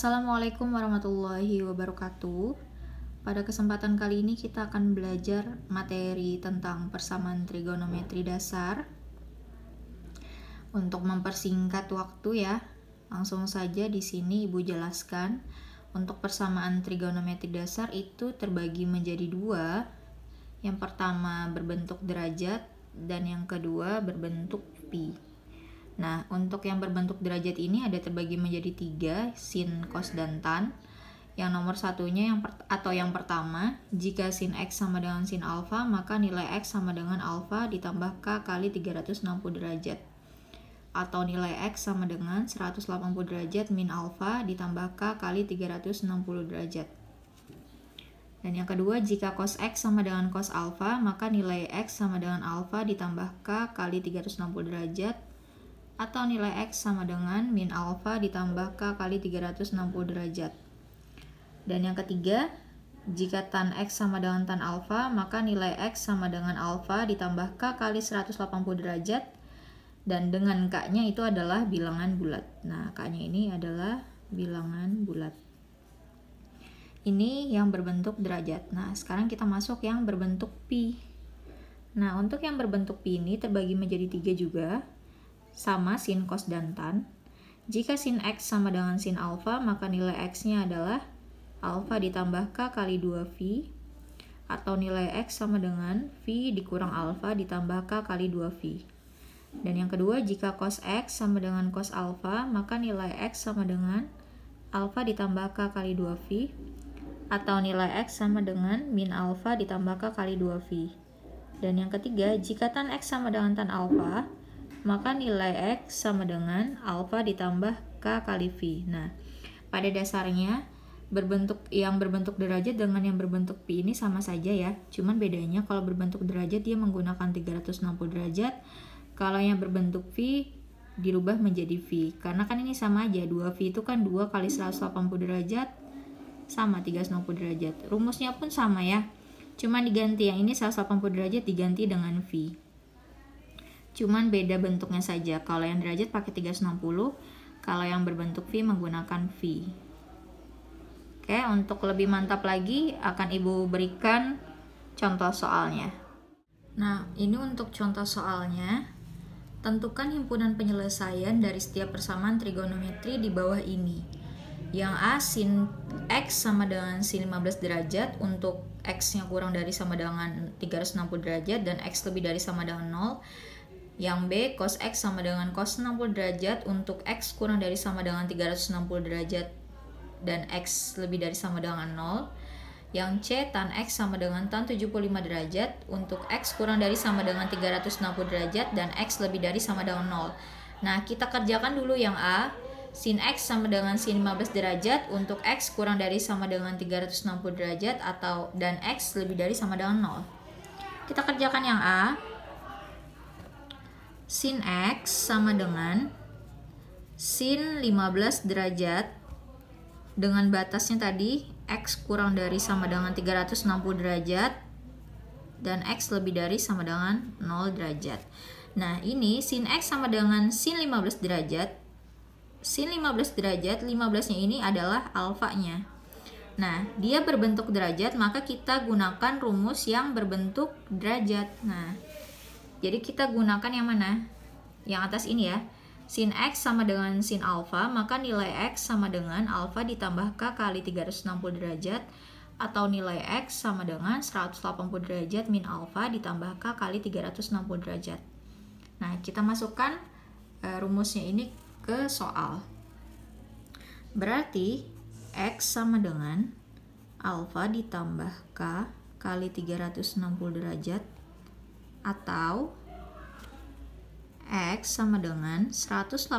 Assalamualaikum warahmatullahi wabarakatuh. Pada kesempatan kali ini kita akan belajar materi tentang persamaan trigonometri dasar. Untuk mempersingkat waktu ya, langsung saja di sini Ibu jelaskan. Untuk persamaan trigonometri dasar itu terbagi menjadi dua. Yang pertama berbentuk derajat dan yang kedua berbentuk pi. Nah, untuk yang berbentuk derajat ini ada terbagi menjadi tiga, sin, cos, dan tan. Yang nomor satunya yang pertama, jika sin x sama dengan sin alfa, maka nilai x sama dengan alfa ditambah k kali 360 derajat. Atau nilai x sama dengan 180 derajat min alfa ditambah k kali 360 derajat. Dan yang kedua, jika cos x sama dengan cos alfa, maka nilai x sama dengan alfa ditambah k kali 360 derajat. Atau nilai x sama dengan min alfa ditambah k kali 360 derajat. Dan yang ketiga, jika tan x sama dengan tan alfa, maka nilai x sama dengan alfa ditambah k kali 180 derajat. Dan dengan k-nya itu adalah bilangan bulat. Nah, k-nya ini adalah bilangan bulat. Ini yang berbentuk derajat. Nah, sekarang kita masuk yang berbentuk pi. Nah, untuk yang berbentuk pi ini terbagi menjadi tiga juga. Sama sin, cos, dan tan. Jika sin x sama dengan sin alfa, maka nilai x-nya adalah alfa ditambah k kali 2v. Atau nilai x sama dengan v dikurang alfa ditambah k kali 2v. Dan yang kedua, jika cos x sama dengan cos alfa, maka nilai x sama dengan alfa ditambah k kali 2v. Atau nilai x sama dengan min alfa ditambah k kali 2v. Dan yang ketiga, jika tan x sama dengan tan alfa, maka nilai x sama dengan alfa ditambah k kali v. Nah, pada dasarnya yang berbentuk derajat dengan yang berbentuk pi ini sama saja ya. Cuman bedanya kalau berbentuk derajat dia menggunakan 360 derajat. Kalau yang berbentuk v dirubah menjadi v. Karena kan ini sama aja, 2v itu kan 2 kali 180 derajat sama 360 derajat. Rumusnya pun sama ya. Cuman diganti, yang ini 180 derajat diganti dengan v. Cuman beda bentuknya saja. Kalau yang derajat pakai 360, kalau yang berbentuk V menggunakan V. Oke, untuk lebih mantap lagi akan Ibu berikan contoh soalnya. Nah, ini untuk contoh soalnya. Tentukan himpunan penyelesaian dari setiap persamaan trigonometri di bawah ini. Yang A, sin x sama dengan sin 15 derajat untuk x-nya kurang dari sama dengan 360 derajat dan x lebih dari sama dengan 0. Yang B, cos x sama dengan cos 60 derajat untuk x kurang dari sama dengan 360 derajat dan x lebih dari sama dengan 0. Yang C, tan x sama dengan tan 75 derajat untuk x kurang dari sama dengan 360 derajat dan x lebih dari sama dengan 0. Nah, kita kerjakan dulu yang A, sin x sama dengan sin 15 derajat untuk x kurang dari sama dengan 360 derajat dan x lebih dari sama dengan 0. Kita kerjakan yang A. Sin x sama dengan sin 15 derajat dengan batasnya tadi x kurang dari sama dengan 360 derajat dan x lebih dari sama dengan 0 derajat. Nah, ini sin x sama dengan sin 15 derajat. Sin 15 derajat, 15-nya ini adalah alfanya. Nah, dia berbentuk derajat, maka kita gunakan rumus yang berbentuk derajat. Nah, jadi kita gunakan yang mana? Yang atas ini ya. Sin x sama dengan sin alfa, maka nilai x sama dengan alfa ditambah k kali 360 derajat. Atau nilai x sama dengan 180 derajat min alfa ditambah k kali 360 derajat. Nah, kita masukkan rumusnya ini ke soal. Berarti x sama dengan alfa ditambah k kali 360 derajat atau x sama dengan 180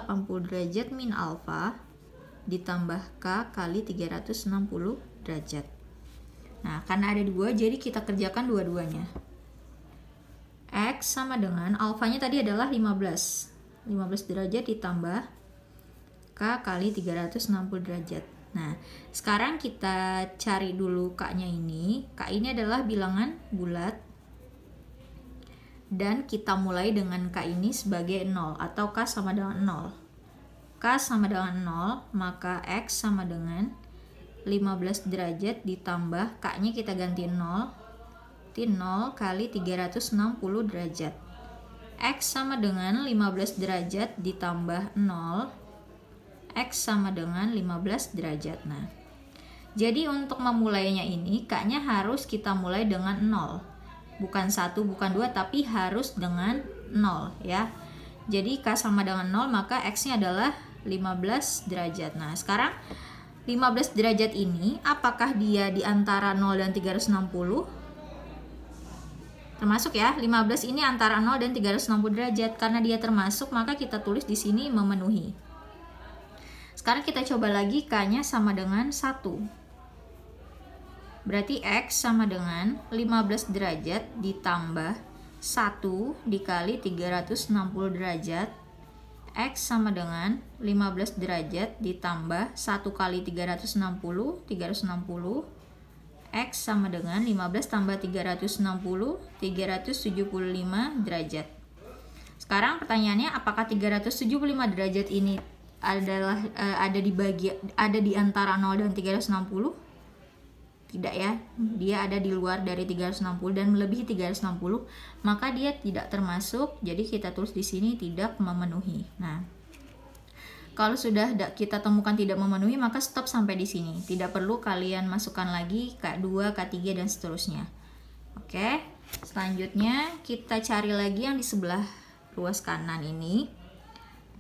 derajat min alfa ditambah k kali 360 derajat. Nah, karena ada dua, jadi kita kerjakan dua-duanya. X sama dengan alfanya tadi adalah 15 derajat ditambah k kali 360 derajat. Nah, sekarang kita cari dulu k-nya ini. K ini adalah bilangan bulat. Dan kita mulai dengan k ini sebagai 0 atau k sama dengan 0. K sama dengan 0, maka X sama dengan 15 derajat ditambah K-nya kita ganti 0. Berarti 0 kali 360 derajat. X sama dengan 15 derajat ditambah 0. X sama dengan 15 derajat. Nah, jadi untuk memulainya ini, K-nya harus kita mulai dengan 0. Bukan 1, bukan 2, tapi harus dengan 0 ya. Jadi K sama dengan 0, maka X-nya adalah 15 derajat. Nah, sekarang 15 derajat ini, apakah dia di antara 0 dan 360? Termasuk ya, 15 ini antara 0 dan 360 derajat. Karena dia termasuk, maka kita tulis di sini memenuhi. Sekarang kita coba lagi, K-nya sama dengan 1. Berarti X sama dengan 15 derajat ditambah 1 dikali 360 derajat. X sama dengan 15 derajat ditambah 1 kali 360. X sama dengan 15 tambah 360, 375 derajat. Sekarang pertanyaannya, apakah 375 derajat ini adalah ada di antara 0 dan 360? Tidak ya, dia ada di luar dari 360 dan melebihi 360, maka dia tidak termasuk. Jadi kita tulis di sini tidak memenuhi. Nah, kalau sudah kita temukan tidak memenuhi, maka stop sampai di sini. Tidak perlu kalian masukkan lagi K2, K3 dan seterusnya. Oke, selanjutnya kita cari lagi yang di sebelah ruas kanan ini.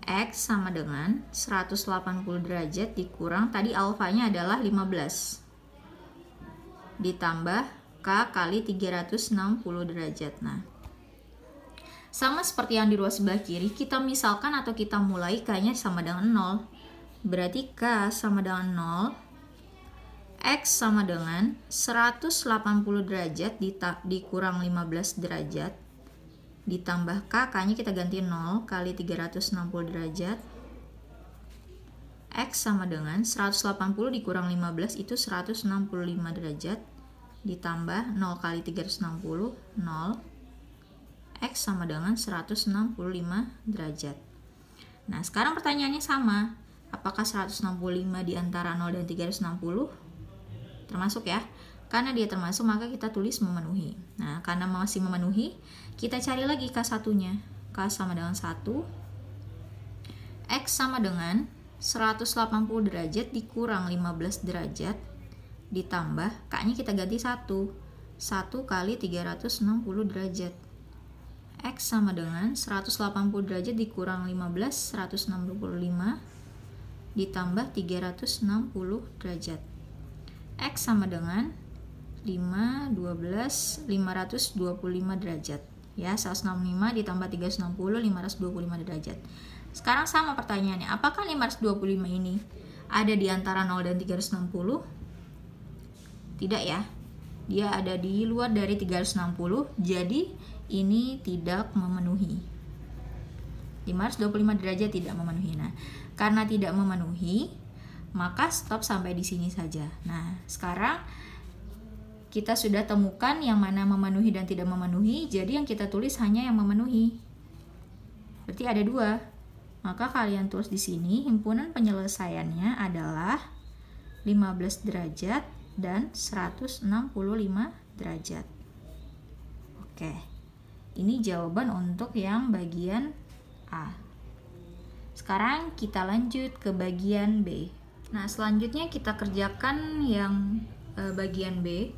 X sama dengan 180 derajat dikurang, tadi alfanya adalah 15. Ditambah K kali 360 derajat. Nah, sama seperti yang di ruas sebelah kiri, kita misalkan atau kita mulai K-nya sama dengan 0. Berarti K sama dengan 0, X sama dengan 180 derajat dikurang 15 derajat, ditambah K, K-nya kita ganti 0 kali 360 derajat. X sama dengan 180 dikurang 15 itu 165 derajat, ditambah 0 kali 360, 0. X sama dengan 165 derajat. Nah, sekarang pertanyaannya sama. Apakah 165 di antara 0 dan 360? Termasuk ya. Karena dia termasuk, maka kita tulis memenuhi. Nah, karena masih memenuhi, kita cari lagi K1-nya. K sama dengan 1. X sama dengan 180 derajat dikurang 15 derajat, ditambah K-nya kita ganti 1. 1 kali 360 derajat. X sama dengan 180 derajat dikurang 15, 165, ditambah 360 derajat. X sama dengan 5, 12, 525 derajat. Ya, 165 ditambah 360, 525 derajat. Sekarang sama pertanyaannya, apakah 525 ini ada di antara 0 dan 360? Tidak ya, dia ada di luar dari 360, jadi ini tidak memenuhi. 525 derajat tidak memenuhi. Nah, karena tidak memenuhi, maka stop sampai di sini saja. Nah, sekarang kita sudah temukan yang mana memenuhi dan tidak memenuhi, jadi yang kita tulis hanya yang memenuhi. Berarti ada 2. Maka kalian tulis di sini himpunan penyelesaiannya adalah 15 derajat dan 165 derajat. Oke. Ini jawaban untuk yang bagian A. Sekarang kita lanjut ke bagian B. Nah, selanjutnya kita kerjakan yang bagian B.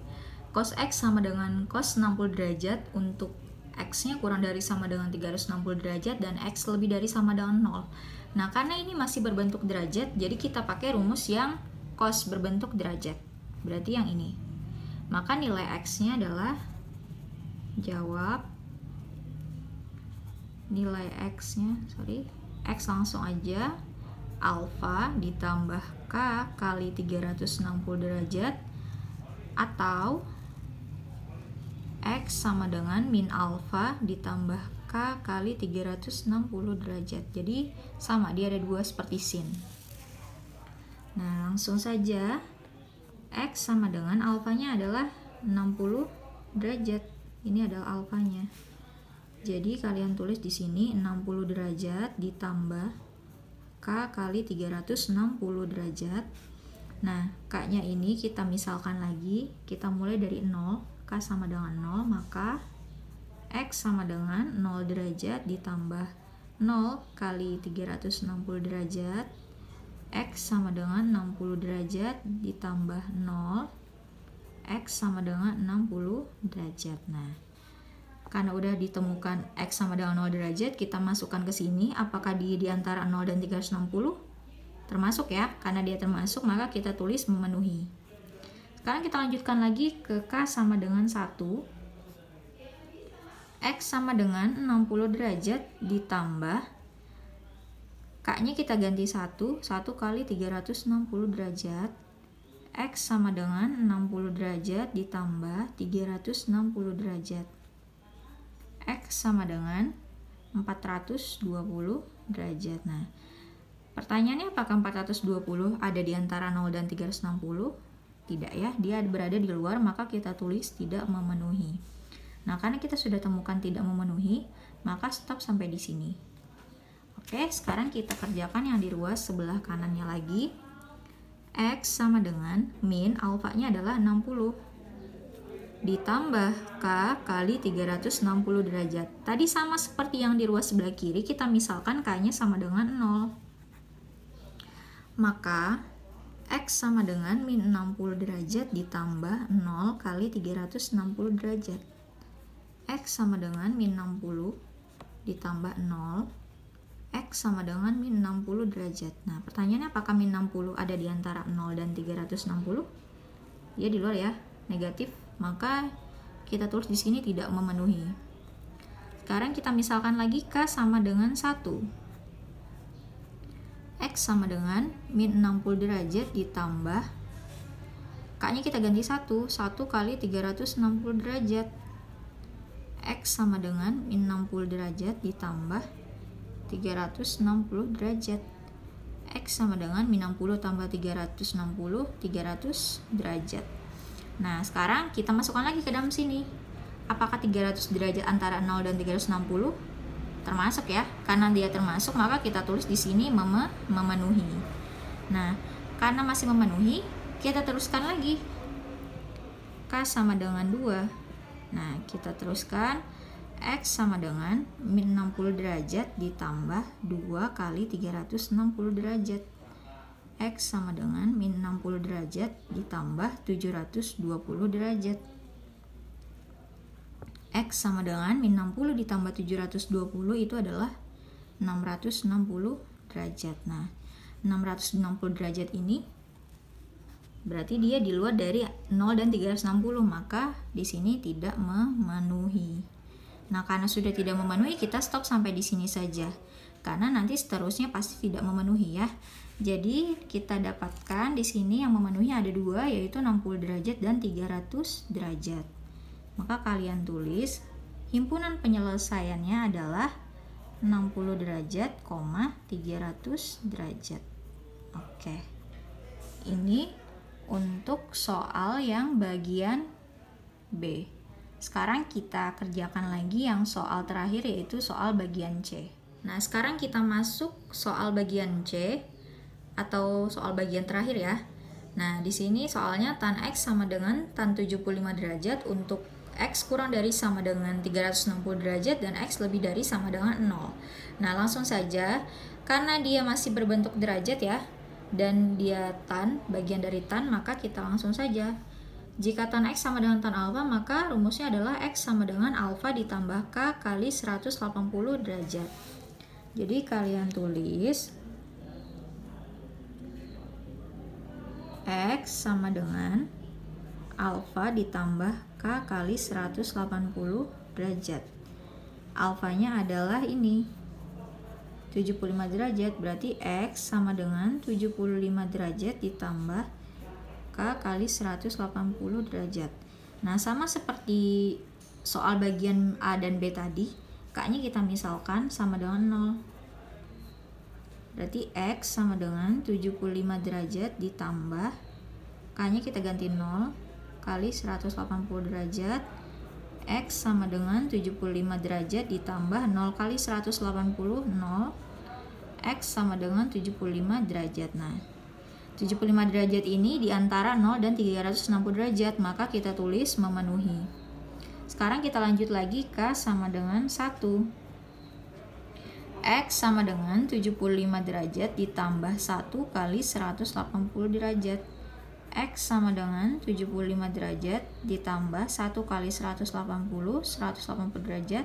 Cos X sama dengan cos 60 derajat untuk X-nya kurang dari sama dengan 360 derajat dan X lebih dari sama dengan 0. Nah, karena ini masih berbentuk derajat, jadi kita pakai rumus yang cos berbentuk derajat. Berarti yang ini. Maka nilai X-nya adalah, jawab, nilai X-nya, X langsung aja, alfa ditambah K kali 360 derajat, atau X sama dengan min alfa ditambah K kali 360 derajat. Jadi sama, dia ada 2 seperti sin. Nah, langsung saja X sama dengan alfanya adalah 60 derajat. Ini adalah alfanya. Jadi kalian tulis di sini 60 derajat ditambah K kali 360 derajat. Nah, K-nya ini kita misalkan lagi, kita mulai dari 0, K sama dengan 0, maka X sama dengan 0 derajat ditambah 0 kali 360 derajat, X sama dengan 60 derajat ditambah 0, X sama dengan 60 derajat. Nah, karena udah ditemukan X sama dengan 0 derajat, kita masukkan ke sini, apakah di antara 0 dan 360? Termasuk ya, karena dia termasuk maka kita tulis memenuhi. Sekarang kita lanjutkan lagi ke K sama dengan 1. X sama dengan 60 derajat ditambah K-nya kita ganti 1 kali 360 derajat. X sama dengan 60 derajat ditambah 360 derajat. X sama dengan 420 derajat. Nah, pertanyaannya apakah 420 ada di antara 0 dan 360? Tidak ya, dia berada di luar, maka kita tulis tidak memenuhi. Nah, karena kita sudah temukan tidak memenuhi, maka stop sampai di sini. Oke, sekarang kita kerjakan yang di ruas sebelah kanannya lagi. X sama dengan min alfanya adalah 60 ditambah K kali 360 derajat. Tadi sama seperti yang di ruas sebelah kiri, kita misalkan K-nya sama dengan 0. Maka X sama dengan min 60 derajat ditambah 0 kali 360 derajat. X sama dengan min 60 ditambah 0, X sama dengan min 60 derajat. Nah, pertanyaannya apakah min 60 ada di antara 0 dan 360? Ya, di luar ya, negatif. Maka kita tulis di sini tidak memenuhi. Sekarang kita misalkan lagi K sama dengan 1. X sama dengan min 60 derajat ditambah K-nya kita ganti 1 kali 360 derajat. X sama dengan min 60 derajat ditambah 360 derajat. X sama dengan min 60 tambah 360, 300 derajat. Nah, sekarang kita masukkan lagi ke dalam sini. Apakah 300 derajat antara 0 dan 360? Termasuk ya, karena dia termasuk maka kita tulis di sini memenuhi. Nah, karena masih memenuhi, kita teruskan lagi. K sama dengan 2. Nah, kita teruskan X sama dengan min 60 derajat ditambah 2 kali 360 derajat. X sama dengan min 60 derajat ditambah 720 derajat. X sama dengan min 60 ditambah 720 itu adalah 660 derajat. Nah, 660 derajat ini berarti dia di luar dari 0 dan 360, maka di sini tidak memenuhi. Nah, karena sudah tidak memenuhi, kita stop sampai di sini saja. Karena nanti seterusnya pasti tidak memenuhi ya. Jadi, kita dapatkan di sini yang memenuhi ada 2, yaitu 60 derajat dan 300 derajat. Maka kalian tulis himpunan penyelesaiannya adalah 60 derajat, 300 derajat. Oke. Ini untuk soal yang bagian B. Sekarang kita kerjakan lagi yang soal terakhir, yaitu soal bagian C. Nah, sekarang kita masuk soal bagian C atau soal bagian terakhir ya. Nah, di sini soalnya tan X sama dengan tan 75 derajat untuk X kurang dari sama dengan 360 derajat dan X lebih dari sama dengan 0. Nah, langsung saja, karena dia masih berbentuk derajat ya, dan dia tan, bagian dari tan, maka kita langsung saja. Jika tan X sama dengan tan alfa, maka rumusnya adalah X sama dengan alfa ditambah K kali 180 derajat. Jadi kalian tulis X sama dengan alfa ditambah K kali 180 derajat. Alfanya adalah ini 75 derajat, berarti X sama dengan 75 derajat ditambah K kali 180 derajat. Nah, sama seperti soal bagian A dan B tadi, K-nya kita misalkan sama dengan 0. Berarti X sama dengan 75 derajat ditambah K-nya kita ganti 0 kali 180 derajat. X sama dengan 75 derajat ditambah 0 kali 180, 0 X sama dengan 75 derajat. Nah, 75 derajat ini di antara 0 dan 360 derajat, maka kita tulis memenuhi. Sekarang kita lanjut lagi, K sama dengan 1. X sama dengan 75 derajat ditambah 1 kali 180 derajat. X sama dengan 75 derajat ditambah 1 kali 180 derajat.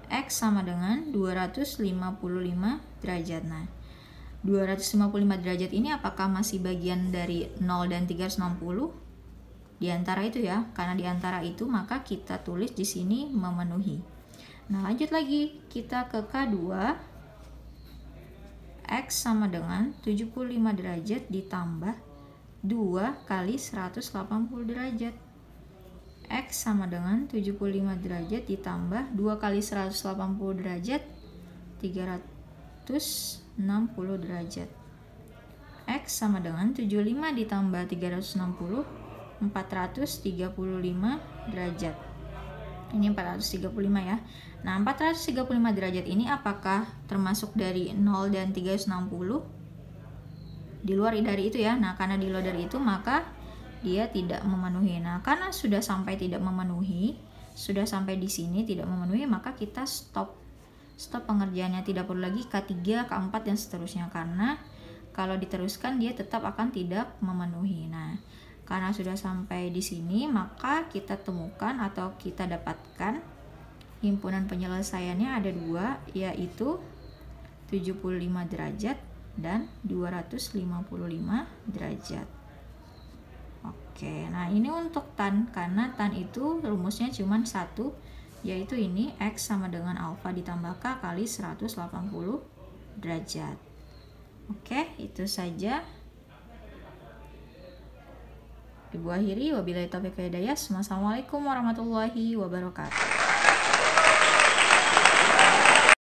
X sama dengan 255 derajat. Nah, 255 derajat ini apakah masih bagian dari 0 dan 360? Di antara itu ya, karena di antara itu maka kita tulis di sini memenuhi. Nah, lanjut lagi, kita ke K2. X sama dengan 75 derajat ditambah 2 kali 180 derajat. X sama dengan 75 derajat ditambah 2 kali 180 derajat, 360 derajat. X sama dengan 75 ditambah 360, 435 derajat. Ini 435 ya. Nah, 435 derajat ini apakah termasuk dari 0 dan 360? Di luar dari itu ya. Nah, karena di luar dari itu maka dia tidak memenuhi. Nah, karena sudah sampai tidak memenuhi, sudah sampai di sini tidak memenuhi, maka kita stop pengerjaannya. Tidak perlu lagi K3, K4 dan seterusnya, karena kalau diteruskan dia tetap akan tidak memenuhi. Nah, karena sudah sampai di sini, maka kita temukan atau kita dapatkan himpunan penyelesaiannya ada 2, yaitu 75 derajat dan 255 derajat. Oke, nah ini untuk tan, karena tan itu rumusnya cuma 1, yaitu ini X sama dengan alfa ditambah K kali 180 derajat. Oke, itu saja. Ibu akhiri, wabillahi taufiq wal hidayah. Wassalamualaikum warahmatullahi wabarakatuh.